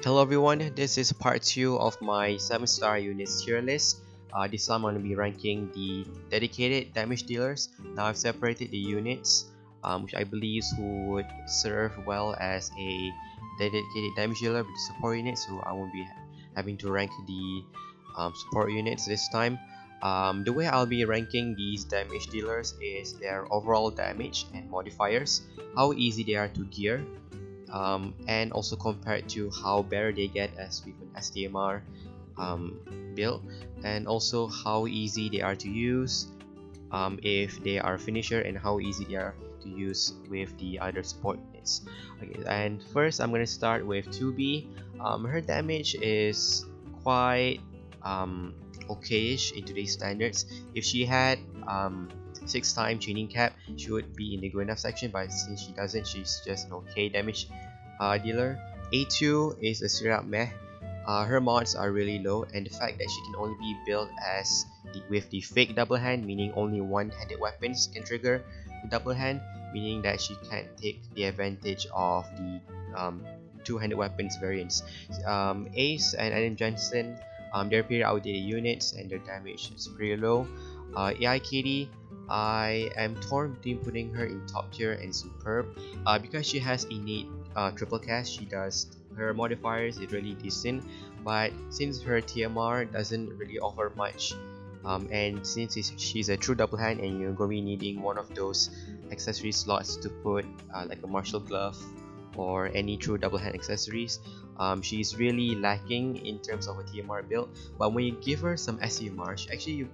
Hello everyone, this is part 2 of my 7-star units tier list. This time I'm going to be ranking the dedicated damage dealers. Now I've separated the units which I believe would serve well as a dedicated damage dealer with the support unit, so I won't be having to rank the support units this time. The way I'll be ranking these damage dealers is their overall damage and modifiers, how easy they are to gear, and also compared to how better they get as with an SDMR build, and also how easy they are to use if they are finisher, and how easy they are to use with the other support units. Okay, and first I'm going to start with 2B. Her damage is quite okayish in today's standards. If she had 6-time chaining cap, she would be in the good enough section, but since she doesn't, she's just an okay damage dealer. A2 is a straight up meh. Her mods are really low, and the fact that she can only be built as with the fake double hand, meaning only one-handed weapons can trigger the double hand, meaning that she can't take the advantage of the two-handed weapons variants. Ace and Adam Johnson, they're pretty outdated units and their damage is pretty low. AI Katie, I am torn between putting her in top tier and superb. Because she has innate triple cast, she does her modifiers is really decent, but since her TMR doesn't really offer much, and since she's a true double hand and you're going to be needing one of those accessory slots to put like a martial glove or any true double hand accessories, she's really lacking in terms of a TMR build. But when you give her some SCMR, she actually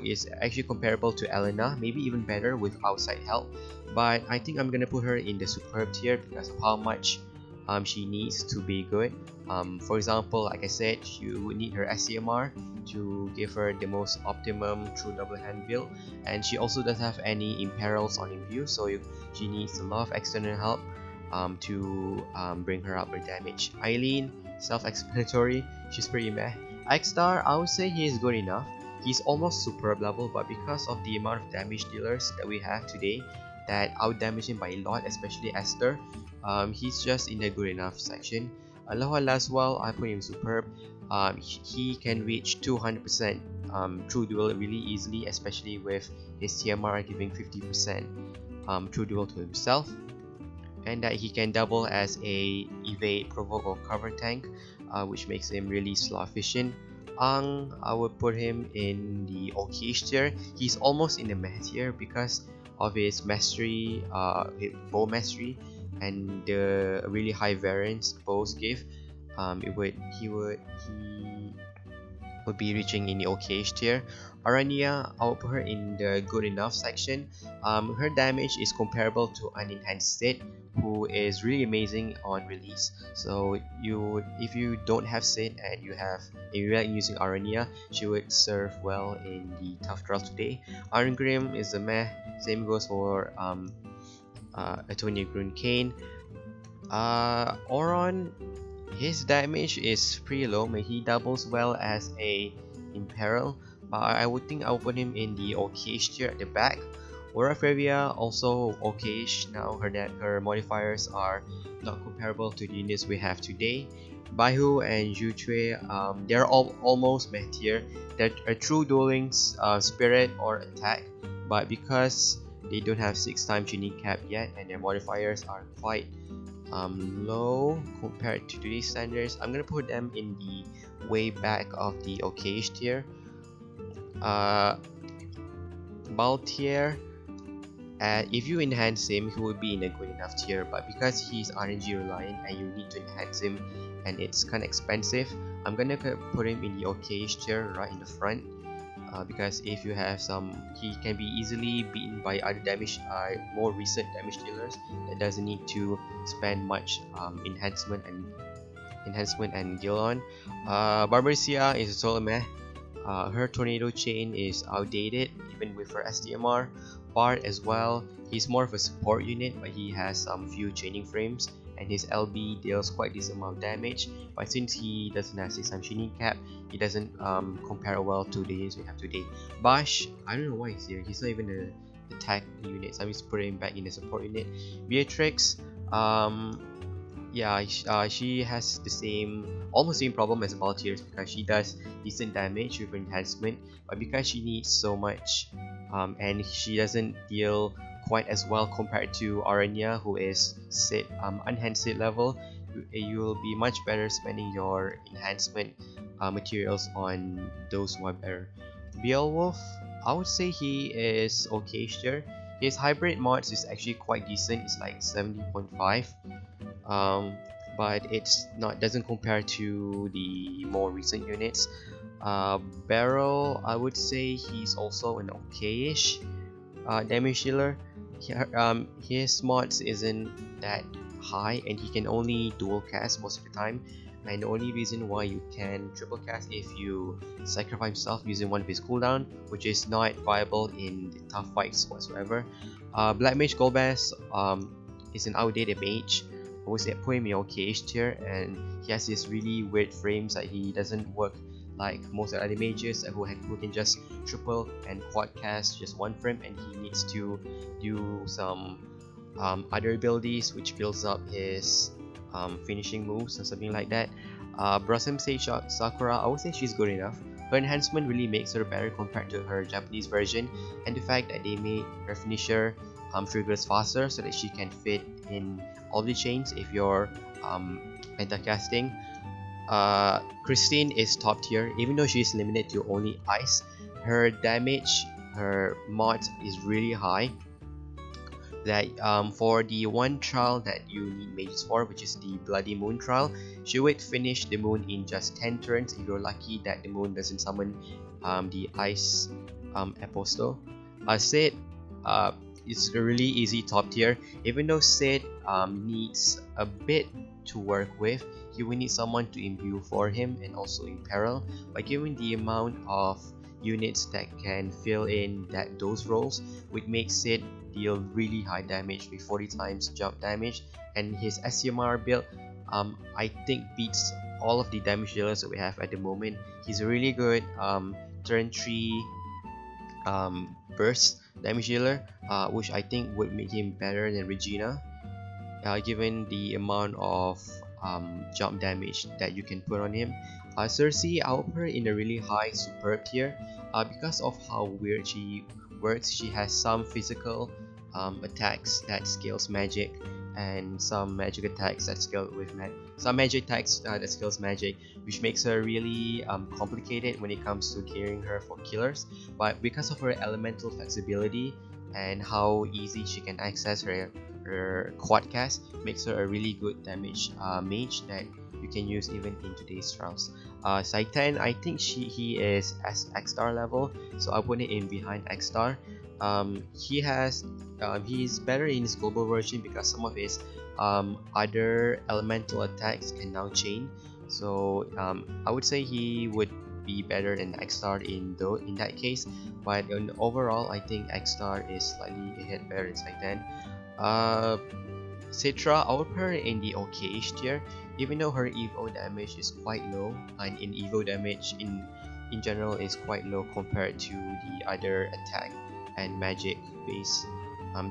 is actually comparable to Elena, maybe even better with outside help. But I think I'm gonna put her in the superb tier because of how much she needs to be good. For example, like I said, you would need her SCMR to give her the most optimum true double hand build, and she also doesn't have any imperils on in view, so she needs a lot of external help to bring her up her damage. Eileen, self-explanatory, she's pretty meh. X-Star, I would say he is good enough. He's almost superb level, but because of the amount of damage dealers that we have today that outdamage him by a lot, especially Esther, he's just in the good enough section. Aloha Laswell, I put him superb. He can reach 200% true duel really easily, especially with his TMR giving 50% true duel to himself, and that he can double as a evade, provoke, or cover tank, which makes him really slot efficient. Ang, I would put him in the okayish tier. He's almost in the meh tier because of his mastery, bow mastery, and the really high variance bows give. He would be reaching in the okayish tier. Aranea, I would put her in the good enough section. Her damage is comparable to an enhanced Sid, who is really amazing on release. So if you don't have Sid and you like using Aranea, she would serve well in the tough trial today. Iron Grim is a meh. Same goes for Atonia Grun Kane. Oron, his damage is pretty low, but he doubles well as a imperil, but I would think I would put him in the okayish tier at the back. Aura Frevia, also okayish. Now her modifiers are not comparable to the units we have today. Baihu and Jutue, they're almost meh tier. They're a true dueling spirit or attack, but because they don't have 6-time tuning cap yet and their modifiers are quite low compared to today's standards, I'm gonna put them in the way back of the okayish tier. Baltier, if you enhance him, he would be in a good enough tier, but because he's RNG reliant and you need to enhance him and it's kind of expensive, I'm gonna put him in the okayish tier right in the front. Because if you have he can be easily beaten by other more recent damage dealers that doesn't need to spend much enhancement and deal on. Barbarcia is a solo meh. Her tornado chain is outdated even with her SDMR. Bard as well, he's more of a support unit, but he has some few chaining frames and his LB deals quite decent amount of damage, but since he doesn't have 6-time chaining cap, he doesn't compare well to the units we have today. Bash, I don't know why he's here. He's not even an attack unit, so I'm just putting him back in the support unit. Beatrix, yeah, she has the almost same problem as Baltiers, because she does decent damage with enhancement, but because she needs so much, and she doesn't deal quite as well compared to Aranea, who is unenhanced sit level, you'll be much better spending your enhancement materials on those who are better. Beowulf, I would say he is okay here. His hybrid mods is actually quite decent. It's like 70.5, um, but it's not doesn't compare to the more recent units. Barrel, I would say he's also an okayish damage dealer. His mods isn't that high, and he can only dual cast most of the time. And the only reason why you can triple cast if you sacrifice himself using one of his cooldown, which is not viable in the tough fights whatsoever. Black Mage Golbas is an outdated mage. I would say put him in okay tier, and he has these really weird frames that he doesn't work like most other mages who can just triple and quad cast just one frame, and he needs to do some other abilities which builds up his finishing moves or something like that. Blossom Sage Sakura, I would say she's good enough. Her enhancement really makes her better compared to her Japanese version, and the fact that they made her finisher triggers faster so that she can fit in all the chains if you're pentacasting. Christine is top tier, even though she's limited to only ice. Her damage, her mod is really high. That for the one trial that you need mages for, which is the Bloody Moon trial, she would finish the moon in just 10 turns if you're lucky that the moon doesn't summon the ice apostle. Sid is a really easy top tier, even though Sid needs a bit to work with. You will need someone to imbue for him and also imperil, but given the amount of units that can fill in those roles, would make Sid deal really high damage with 40 times jump damage, and his SCMR build I think beats all of the damage dealers that we have at the moment. He's a really good turn 3 burst damage dealer, which I think would make him better than Regina, given the amount of jump damage that you can put on him. Cersei, I'll put her in a really high superb tier because of how weird she works. She has some physical attacks that scales magic, and some magic attacks that scale with some magic attacks that scales magic, which makes her really complicated when it comes to carrying her for killers. But because of her elemental flexibility and how easy she can access her quad cast, makes her a really good damage mage that you can use even in today's trials. Saitan, I think he is as X star level, so I put it in behind X star. He's better in his global version because some of his other elemental attacks can now chain. So I would say he would be better than X star in that case. But overall, I think X star is slightly ahead better than Saitan. Citra, I would put her in the okayish tier, even though her evo damage is quite low, and in evo damage in general is quite low compared to the other attack and magic based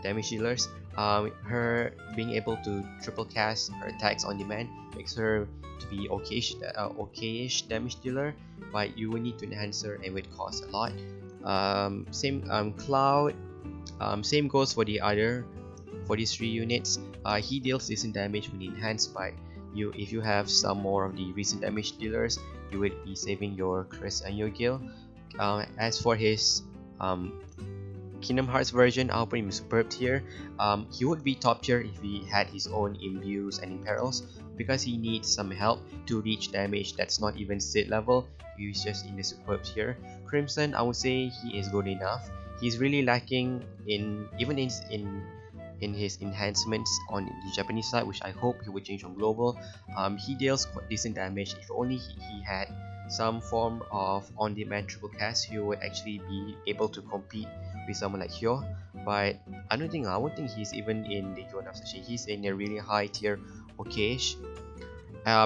damage dealers. Her being able to triple cast her attacks on demand makes her to be okayish damage dealer, but you will need to enhance her and it would cost a lot. Same Cloud, same goes for these 3 units. He deals decent damage when enhanced, but if you have some more of the recent damage dealers, you would be saving your Chris and your Gil. As for his Kingdom Hearts version, I'll put him in superb tier. He would be top tier if he had his own imbues and imperils, because he needs some help to reach damage that's not even Sid level. He's just in the superb tier. Crimson, I would say he is good enough. He's really lacking in his enhancements on the Japanese side, which I hope he would change on global. He deals quite decent damage. If only he had some form of on-demand triple cast, he would actually be able to compete with someone like Hyo. But I won't think he's even in the Hyo section. He's in a really high tier okayish.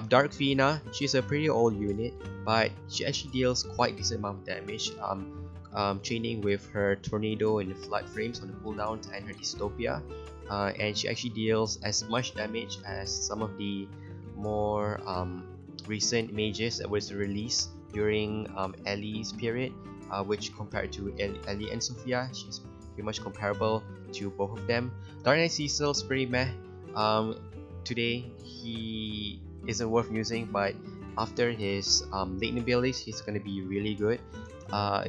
Dark Fina, she's a pretty old unit, but she actually deals quite decent amount of damage. Chaining with her tornado and flood frames on the cooldowns and her dystopia. and she actually deals as much damage as some of the more recent mages that was released during Ellie's period, which compared to Ellie and Sophia, she's pretty much comparable to both of them. Dark Knight Cecil's pretty meh. Today he isn't worth using, but after his latent abilities, he's gonna be really good.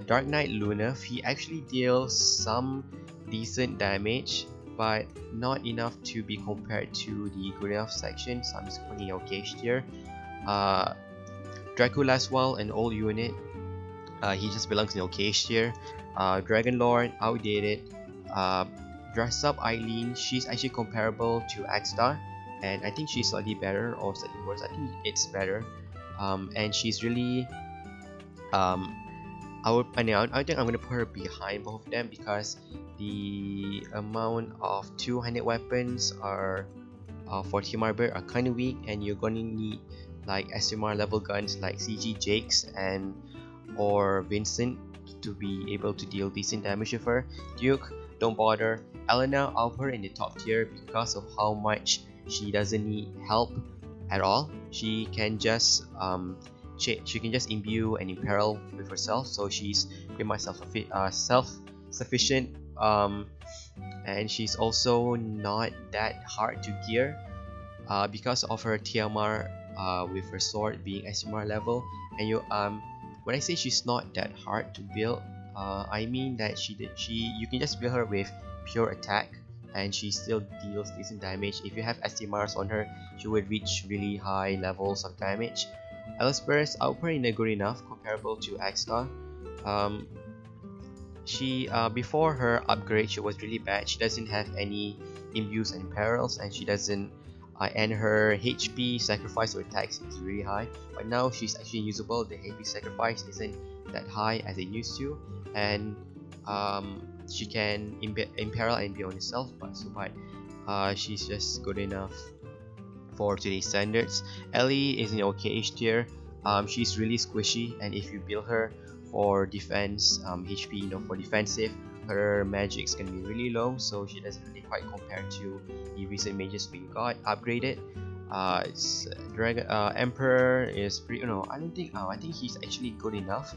Dark Knight Luna, he actually deals some decent damage, but not enough to be compared to the good enough section, so I'm just putting okay tier. Dracula as well, an old unit. He just belongs in okay tier. Dragon Lord, outdated. Dress up Eileen, she's actually comparable to Axstar, and I think she's slightly better or slightly worse. I think it's better. And she's really I think I'm gonna put her behind both of them because the amount of two-handed weapons are for Team Arbor are kind of weak, and you're gonna need like SMR level guns like CG Jakes and or Vincent to be able to deal decent damage with her. Duke, don't bother. Elena, I'll put her in the top tier because of how much she doesn't need help at all. She can just she can just imbue and imperil with herself, so she's pretty much self-sufficient, and she's also not that hard to gear because of her TMR with her sword being SMR level. And when I say she's not that hard to build, I mean that you can just build her with pure attack and she still deals decent damage. If you have SMRs on her, she would reach really high levels of damage. Elspeth, I'll put in a good enough, comparable to Axstar. She before her upgrade, she was really bad. She doesn't have any imbues and perils, and she doesn't and her HP sacrifice or attacks is really high. But now she's actually usable. The HP sacrifice isn't that high as it used to, and she can imperil and be on herself, but she's just good enough for today's standards. Ellie is in the okay-ish tier. She's really squishy, and if you build her for defense, HP, for defensive, her magic is gonna be really low, so she doesn't really quite compare to the recent mages we got upgraded. Dragoemperor is pretty. I don't think. I think he's actually good enough.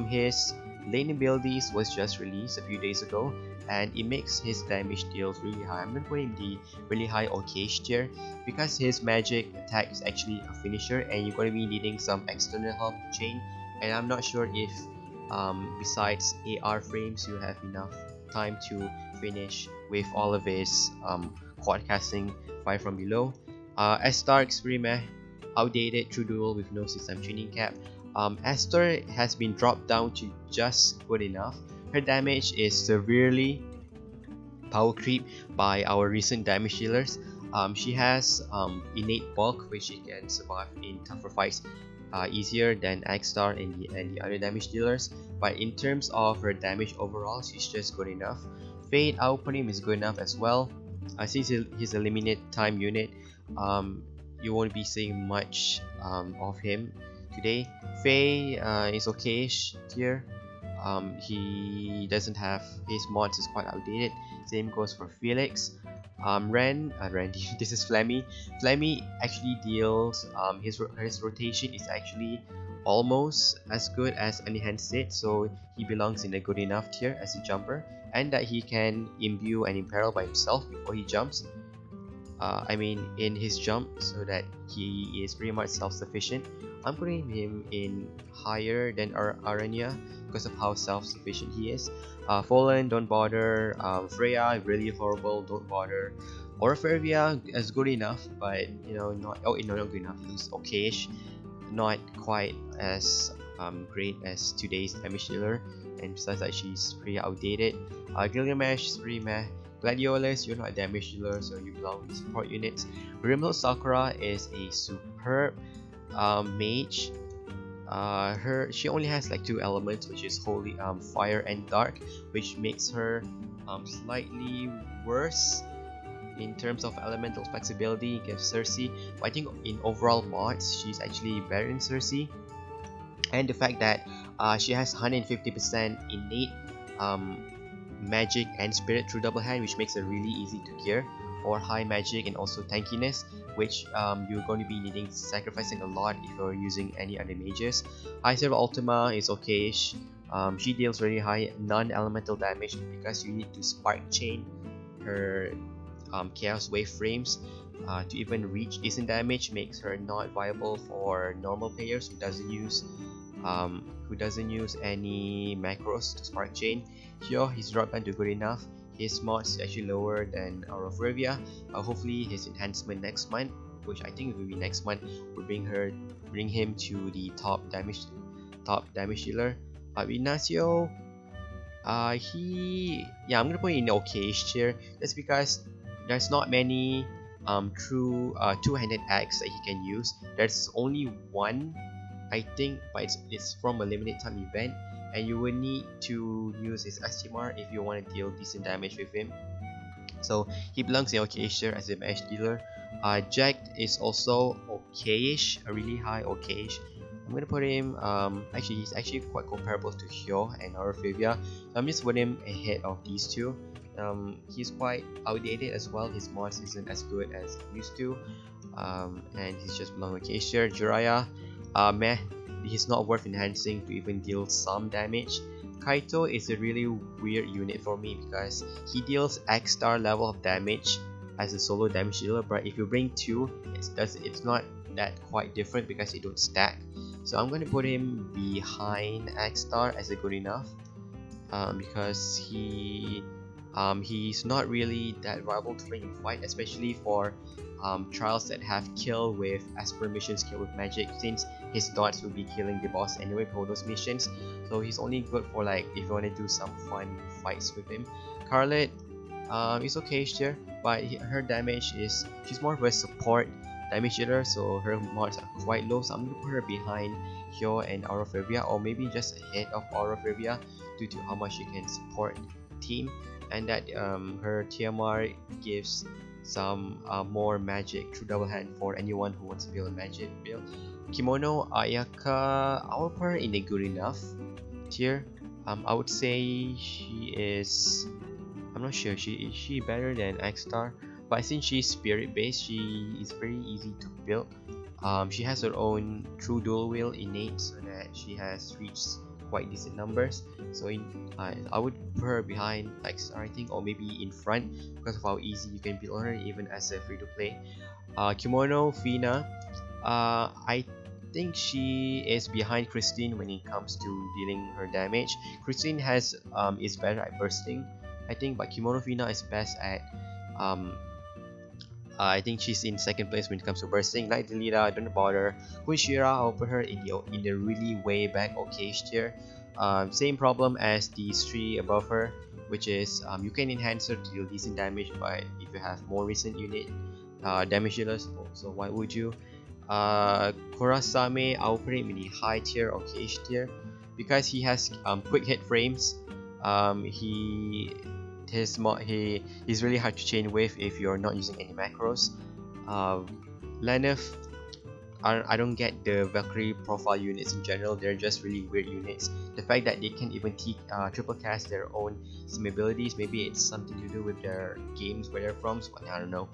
His lane abilities was just released a few days ago, and it makes his damage deals really high. I'm gonna put him the really high okay tier because his magic attack is actually a finisher, and you're gonna be needing some external help to chain. And I'm not sure if besides AR frames you have enough time to finish with all of his quad casting fire from below. Stark's pretty meh, outdated, true duel with no system tuning cap. Esther has been dropped down to just good enough. Her damage is severely power creep by our recent damage dealers. She has innate bulk, which she can survive in tougher fights easier than Axstar and the other damage dealers. But in terms of her damage overall, she's just good enough. Fade, I'll put him is good enough as well. Since he's a limited time unit, you won't be seeing much of him today. Faye is okay-ish tier. He doesn't have his mods is quite outdated. Same goes for Felix. Randy. This is Flemmy. Flemmy actually deals his rotation is actually almost as good as Anihan Sid, so he belongs in a good enough tier as a jumper, and that he can imbue and imperil by himself before he jumps. In his jump, so that he is pretty much self-sufficient. I'm putting him in higher than Aranea because of how self-sufficient he is. Fallen, don't bother. Freya, really horrible, don't bother. Orpheria is good enough, but not good enough. It's okay-ish, not quite as great as today's damage dealer, and besides that, she's pretty outdated. Gilgamesh is pretty meh. Gladiolus, you're not a damage dealer, so you belong in support units. Rimhild Sakura is a superb mage. She only has like two elements, which is holy fire and dark, which makes her slightly worse in terms of elemental flexibility against Cersei. But I think in overall mods, she's actually better than Cersei. And the fact that she has 150% innate magic and spirit through double hand, which makes it really easy to gear for high magic and also tankiness, which you're going to be needing sacrificing a lot if you're using any other mages. High Silver Ultima is okay-ish. She deals really high non-elemental damage because you need to spark chain her chaos wave frames to even reach decent damage. Makes her not viable for normal players who doesn't use any macros to spark chain. Here his drop down to good enough. His mods is actually lower than our of Revia. Hopefully his enhancement next month, which I think it will be next month, will bring him to the top damage dealer. Ignacio, I'm gonna put in okay-ish tier. That's because there's not many true two-handed axe that he can use. There's only one, I think, but it's from a limited time event, and you will need to use his STMR if you want to deal decent damage with him. So he belongs in okay-ish tier as a mage dealer. Jack is also okay-ish, a really high okay-ish. I'm gonna put him, he's actually quite comparable to Hyo and Aurofavia, so I'm just putting him ahead of these two. He's quite outdated as well. His mods isn't as good as it used to, and he's just belong okay-ish tier. Jiraiya, meh, he's not worth enhancing to even deal some damage. Kaito is a really weird unit for me because he deals X star level of damage as a solo damage dealer, but if you bring two, it's not that quite different because they don't stack. So I'm going to put him behind X star as a good enough, because he's not really that viable to play in fight, especially for trials that have kill with as per missions, kill with magic, since his dots will be killing the boss anyway for those missions. So he's only good for like if you want to do some fun fights with him. Carlet is okay here, but her damage is, she's more of a support damage dealer, so her mods are quite low, so I'm gonna put her behind Hyo and Aurofavia, or maybe just ahead of Aurofavia due to how much she can support the team, and that her TMR gives some more magic through double hand for anyone who wants to build a magic build. Kimono Ayaka, I will put her in a good enough tier. I would say she is, I'm not sure, is she better than X Star? But since she's spirit based, she is very easy to build. She has her own true dual wield innate, so that she has reached quite decent numbers. So I would put her behind X Star, I think, or maybe in front because of how easy you can build her even as a free to play. Kimono Fina, I think she is behind Christine when it comes to dealing her damage. Christine is better at bursting, I think, but Kimono Fina is best at I think she's in second place when it comes to bursting. Like Lila, don't bother. Kunshira, I'll put her in the really way back okay-ish tier. Same problem as these three above her, which is you can enhance her to deal decent damage, but if you have more recent unit damage dealers, so why would you? Kurasame, I'll put him in the high tier, okay-ish tier, because he has quick hit frames. He's really hard to chain with if you're not using any macros. Lenif, I don't get the Valkyrie profile units in general. They're just really weird units. The fact that they can even triple cast their own sim abilities, maybe it's something to do with their games where they're from, so I don't know.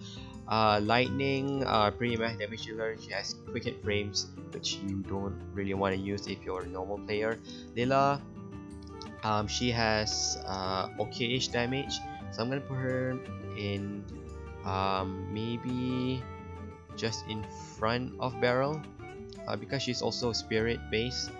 Lightning, pretty much damage dealer. She has quick hit frames, which you don't really want to use if you're a normal player. Lila, she has okay-ish damage, so I'm gonna put her in maybe just in front of Barrel, because she's also spirit based.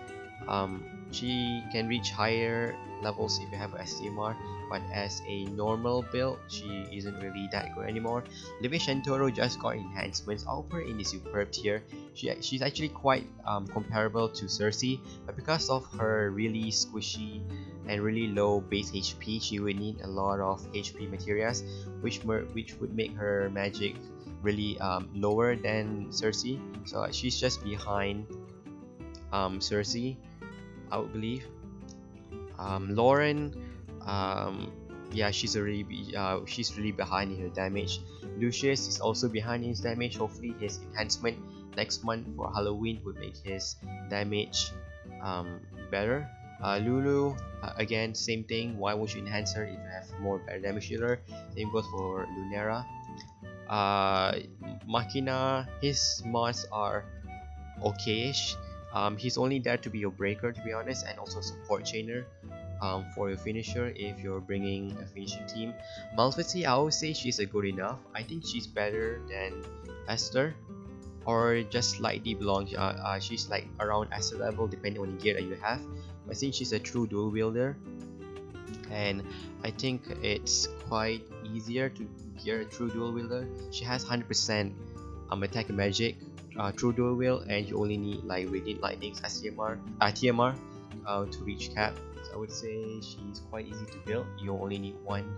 She can reach higher levels if you have a STMR, but as a normal build, she isn't really that good anymore. Living Shantoro just got enhancements. I'll put her in the superb tier. She's actually quite comparable to Cersei, but because of her really squishy and really low base HP, she would need a lot of HP materials, which would make her magic really lower than Cersei. So she's just behind Cersei, I would believe. Lauren, yeah, she's really behind in her damage. Lucius is also behind in his damage. Hopefully his enhancement next month for Halloween would make his damage better. Lulu, again, same thing. Why would you enhance her if you have more better damage dealer? Same goes for Lunera. Machina, his mods are okayish. He's only there to be your breaker, to be honest, and also support chainer for your finisher if you're bringing a finishing team. Malfity, I would say she's a good enough. I think she's better than Esther, or just slightly belongs. She's like around Esther level depending on the gear that you have. I think she's a true dual wielder, and I think it's quite easier to gear a true dual wielder. She has 100% attack and magic, true dual wield, and you only need like radiant lightnings as TMR to reach cap. So I would say she's quite easy to build. You only need one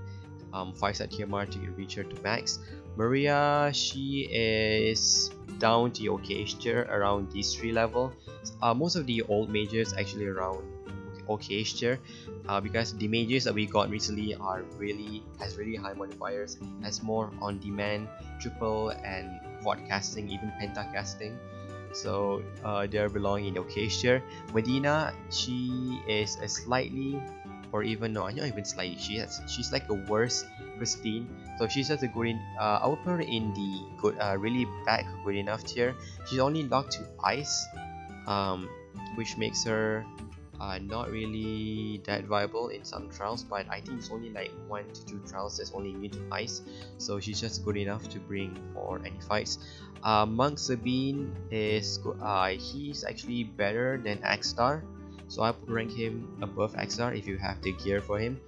5-star TMR to reach her to max. Maria, she is down to okayish tier around these 3 level. Most of the old mages actually around okayish tier, because the mages that we got recently has really high modifiers, has more on demand, triple and quad casting, even penta casting. So they're belonging in the okayish tier. Medina, she is a slightly, or even no, not even slightly. She's like a worse pristine. So she's just a good in. I would put her in the good, really bad good enough tier. She's only locked to ice, which makes her not really that viable in some trials. But I think it's only like 1 to 2 trials that's only immune to ice. So she's just good enough to bring for any fights. Monk Sabine is he's actually better than X-Star. So I would rank him above X-Star if you have the gear for him.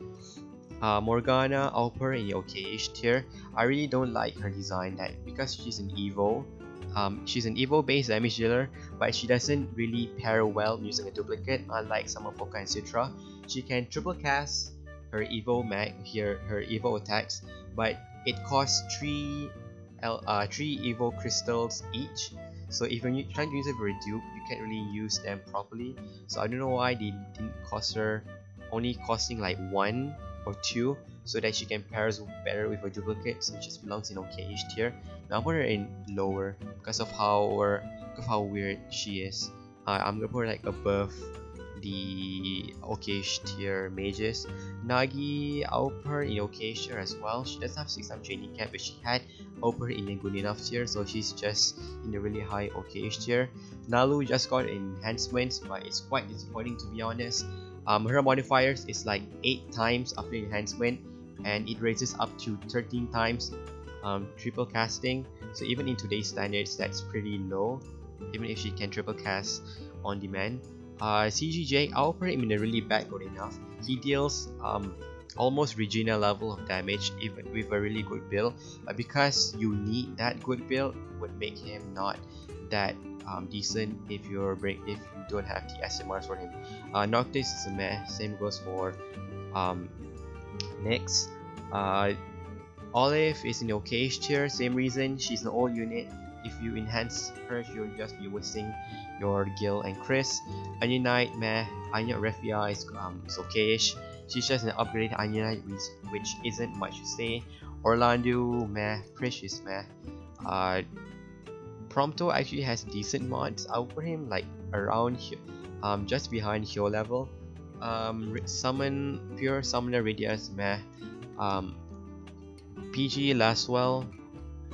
Morgana, I'll put her in the okayish tier. I really don't like her design, that because she's an Evo. She's an Evo based damage dealer, but she doesn't really pair well using a duplicate, unlike some of Poka and Citra. She can triple cast her Evo her Evo attacks, but it costs 3 Evo crystals each. So if you're trying to use it for a dupe, you can't really use them properly. So I don't know why they didn't cost her, only costing like 1 or 2, so that she can pair better with a duplicate. So it just belongs in okayish tier. Now I'll put her in lower because of how weird she is. I'm gonna put her like above the okayish tier mages. Nagi, I'll put her in okayish tier as well. She doesn't have 6 training camp, but she had Oper in a good enough tier, so she's just in a really high okayish tier. Nalu just got enhancements, but it's quite disappointing, to be honest. Her modifiers is like 8 times after enhancement, and it raises up to 13 times triple casting. So even in today's standards, that's pretty low, even if she can triple cast on demand. CGJ, I'll put him in a really bad good enough. He deals almost Regina level of damage even with a really good build, but because you need that good build would make him not that decent if you don't have the SMRs for him. Noctis is a meh, same goes for Nyx. Olive is in the okayish tier, same reason, she's an old unit. If you enhance her, you'll just be wasting your Gil and Chris. Onion Knight, meh. Anya Refia is okayish. She's just an upgraded Onion Knight, which isn't much to say. Orlando, meh. Prish is meh. Prompto actually has decent mods. I'll put him like around just behind Hyo level. Pure Summoner Radius, meh. PG Laswell,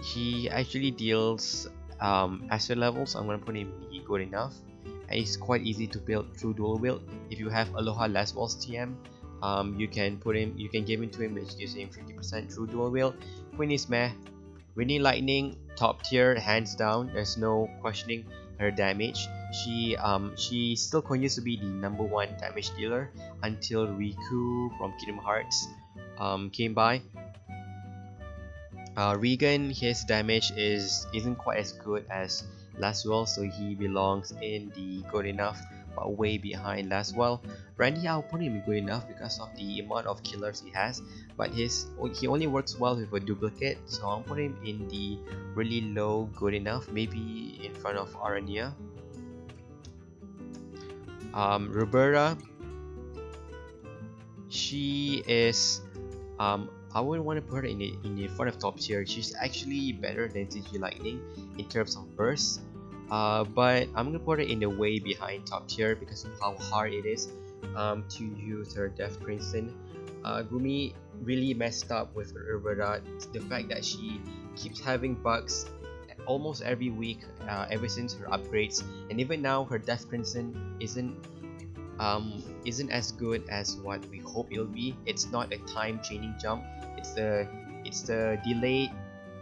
he actually deals asset levels, so I'm gonna put him in good enough, and it's quite easy to build through dual wield. If you have Aloha Laswell's TM, you can give it to him, which gives him 50% through dual wield. Queen is meh. Winnie Lightning, top tier, hands down. There's no questioning her damage. She still continues to be the #1 damage dealer until Riku from Kingdom Hearts came by. Regan, his damage isn't quite as good as Laswell, so he belongs in the good enough, but way behind Laswell. Randy, I'll put him in good enough because of the amount of killers he has, but he only works well with a duplicate, so I'll put him in the really low good enough, maybe in front of Aranea. Roberta, she is I wouldn't want to put her in the front of top tier. She's actually better than CG Lightning in terms of burst, but I'm gonna put her in the way behind top tier because of how hard it is to use her Death Crimson. Gumi really messed up with her Urbera. The fact that she keeps having bugs almost every week ever since her upgrades, and even now her Death Crimson isn't as good as what we hope it'll be. It's not a time chaining jump. It's the delayed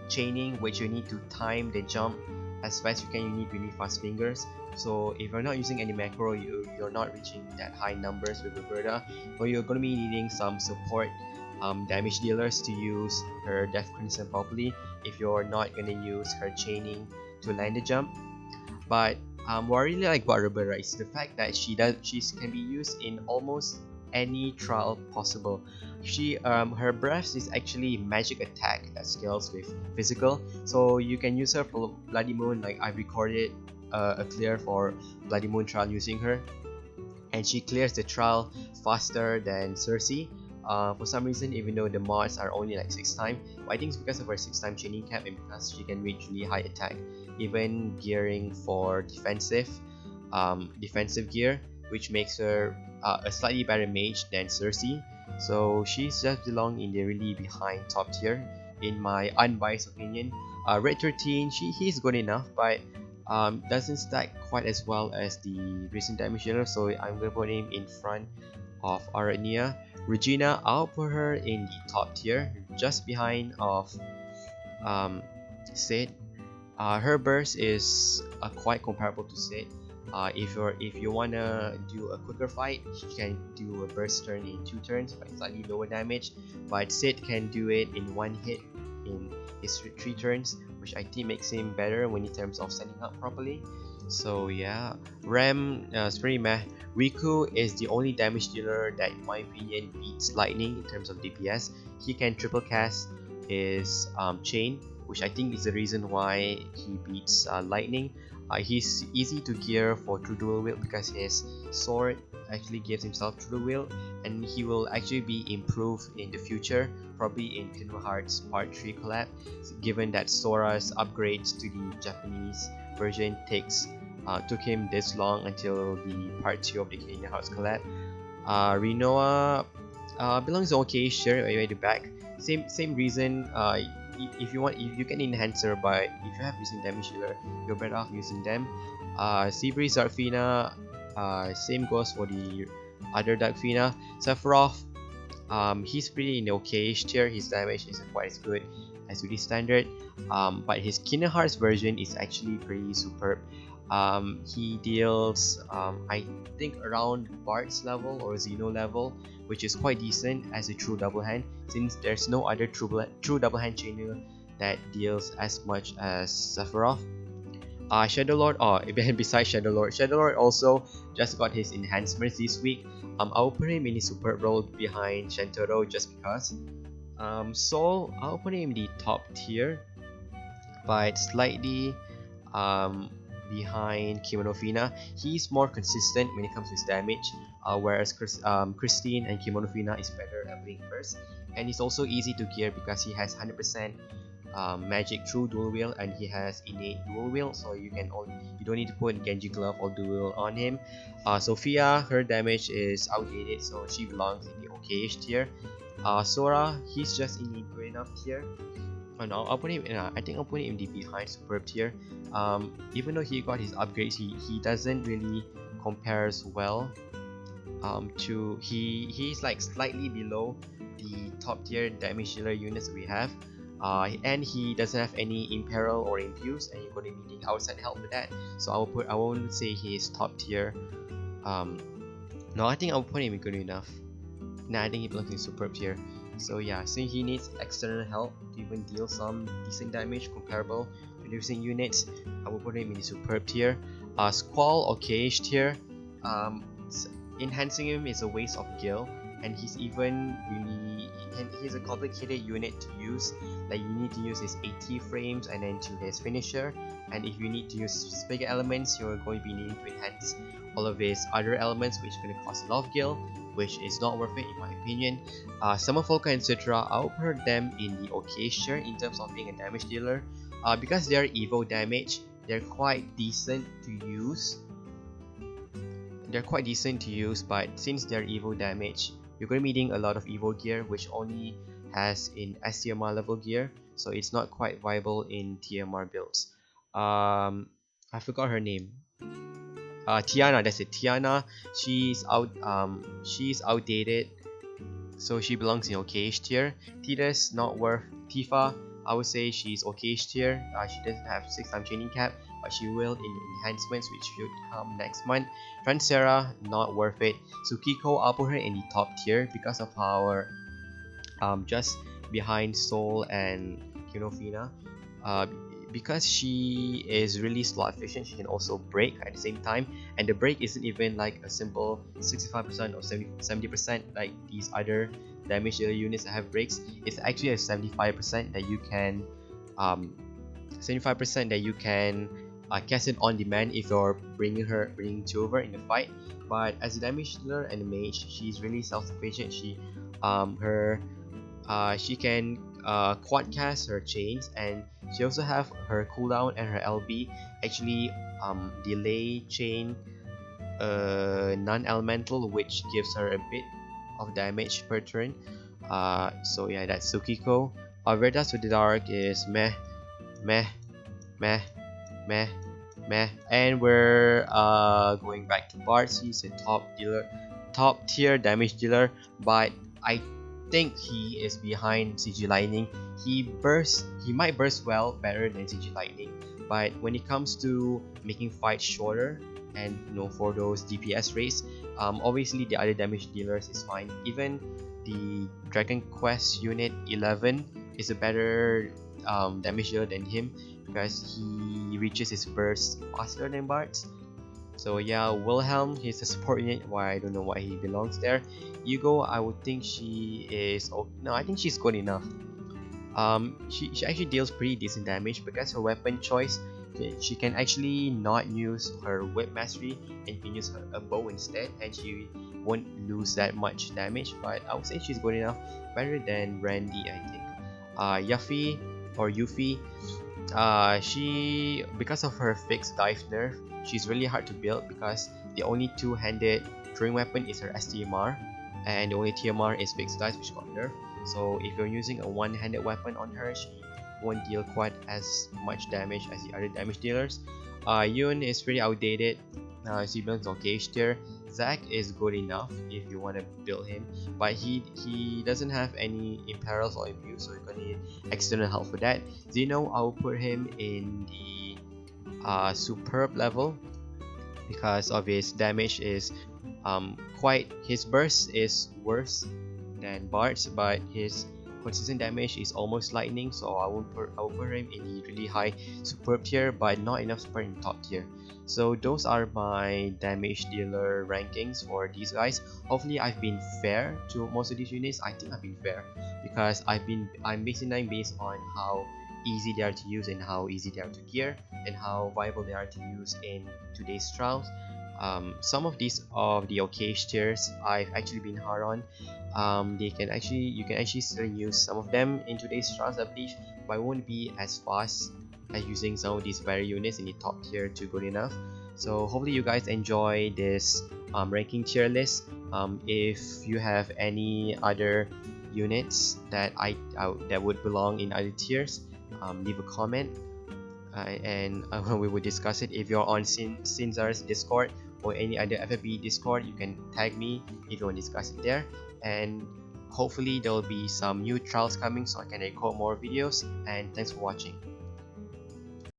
chaining, which you need to time the jump as fast as you can. You need really fast fingers. So if you're not using any macro, you're not reaching that high numbers with Roberta, or you're going to be needing some support damage dealers to use her Death Crimson properly if you're not going to use her chaining to land the jump. But what I really like about Roberta is the fact that she can be used in almost any trial possible. Her breath is actually magic attack that scales with physical, so you can use her for Bloody Moon. Like I recorded a clear for Bloody Moon trial using her, and she clears the trial faster than Cersei. For some reason, even though the mods are only like 6 times, I think it's because of her 6-time chaining cap and because she can reach really high attack, even gearing for defensive gear, which makes her a slightly better mage than Cersei. So she's just belong in the really behind top tier in my unbiased opinion. Red 13, he's good enough, but doesn't stack quite as well as the recent damage dealer, so I'm gonna put him in front of Aranea Regina. I'll put her in the top tier, just behind of Sid. Her burst is quite comparable to Sid. If you wanna do a quicker fight, you can do a burst turn in 2 turns, but slightly lower damage. But Sid can do it in 1 hit in his 3 turns, which I think makes him better when in terms of setting up properly. So yeah, Rem is pretty meh. Riku is the only damage dealer that in my opinion beats Lightning in terms of DPS. He can triple cast his chain, which I think is the reason why he beats Lightning. He's easy to gear for True Dual Wield because his sword actually gives himself True Dual Wield, and he will actually be improved in the future, probably in Kingdom Hearts Part 3 collab, given that Sora's upgrades to the Japanese version took him this long until the Part 2 of the Kingdom Hearts collab. Rinoa belongs to okay share at the back. Same reason. If you want, you can enhance her, but if you have recent damage healer, you're better off using them. Seabreeze Dark Fina, same goes for the other Dark Fina. Sephiroth, he's pretty in the okay-ish tier. His damage isn't quite as good as with standard, but his Kingdom Hearts version is actually pretty superb. He deals I think around Bard's level or Xeno level, which is quite decent as a true double hand, since there's no other true double hand chainer that deals as much as Sephiroth. Shadow Lord, besides Shadow Lord also just got his enhancements this week. I'll put him in his superb role behind Shantaro just because. Soul, I'll put him in the top tier, but slightly behind Kimono Fina. He's more consistent when it comes to his damage, whereas Christine and Kimono Fina is better at being first, and he's also easy to gear because he has 100% magic true dual wield and he has innate dual wield, so you don't need to put Genji glove or dual wield on him. Sophia, her damage is outdated, so she belongs in the okay-ish tier. Sora, he's just in the good enough tier. Oh no, I'll put him in. I think I'll put him in the behind superb tier. Even though he got his upgrades, he doesn't really compares well. He's like slightly below the top tier damage dealer units we have. And he doesn't have any imperil or infuse, and you're going to be needing outside help with that. So I won't say he's top tier. No, I think I'll put him in good enough. Nah, I think he belongs in superb tier. So yeah, since he needs external help to even deal some decent damage comparable to the recent units, I will put him in the superb tier. Squall, okay-ish tier. Enhancing him is a waste of gil, and he's a complicated unit to use. Like you need to use his AT frames and then to his finisher, and if you need to use bigger elements, you're going to be needing to enhance all of his other elements, which is going to cost a lot of gil, which is not worth it in my opinion. Summer Folka and Citra, I'll put them in the okay tier in terms of being a damage dealer. Because they're evo damage, they're quite decent to use. they're quite decent to use, but since they're evo damage, you're going to be needing a lot of evo gear, which only has in STMR level gear, so it's not quite viable in TMR builds. I forgot her name. Tiana, that's it. Tiana, she's outdated, so she belongs in okayish tier. Tita's not worth. Tifa, I would say she's okayish tier. She doesn't have 6-time chaining cap, but she will in enhancements, which should come next month. Transera, not worth it. Tsukiko, I'll put her in the top tier because of our just behind Soul and Fina. Because she is really slot efficient, she can also break at the same time, and the break isn't even like a simple 65% or 70% like these other damage dealer units that have breaks. It's actually a 75% that you can 75% that you can cast it on demand if you're bringing two over in the fight. But as a damage dealer and a mage, she's really self-sufficient. She can quad cast her chains, and she also have her cooldown and her LB actually delay chain non-elemental, which gives her a bit of damage per turn. So yeah, that's Tsukiko. Verdas with the Dark is meh, meh, meh, meh, meh, and we're going back to Bart. He's a top tier damage dealer, but I think he is behind CG Lightning. He might burst well better than CG Lightning, but when it comes to making fights shorter and for those DPS rates, obviously the other damage dealers is fine. Even the Dragon Quest unit 11 is a better damage dealer than him because he reaches his burst faster than Bart's. So yeah, Wilhelm, he's a support unit. Why, I don't know why he belongs there. Yugo, I would think she is. Oh no, I think she's good enough. She actually deals pretty decent damage because her weapon choice. She can actually not use her whip mastery and can use a bow instead, and she won't lose that much damage. But I would say she's good enough, better than Randy, I think. Yuffie or Yuffie, she, because of her fixed dive nerf, she's really hard to build because the only two-handed throwing weapon is her STMR, and the only TMR is fixed dice, which got nerfed. So if you're using a one-handed weapon on her, she won't deal quite as much damage as the other damage dealers. Yun is pretty outdated. She belongs on Cage tier. Zack is good enough if you want to build him, but he doesn't have any imperils or imbues, so you're gonna need external help for that. Zeno, I will put him in the superb level because of his damage is his burst is worse than Bart's, but his consistent damage is almost lightning, so I will put him in the really high superb tier, but not enough super in top tier. So those are my damage dealer rankings for these guys. Hopefully I've been fair to most of these units. I think I've been fair because I'm basing them based on how easy they are to use and how easy they are to gear and how viable they are to use in today's trials. Some of these of the okayish tiers I've actually been hard on. You can actually still use some of them in today's trials, I believe, but it won't be as fast as using some of these very units in the top tier to good enough. So hopefully you guys enjoy this ranking tier list. If you have any other units that that would belong in other tiers, leave a comment and we will discuss it. If you're on Sinzar's Discord or any other FFBE Discord, you can tag me if you want to discuss it there, and hopefully there will be some new trials coming so I can record more videos. And thanks for watching.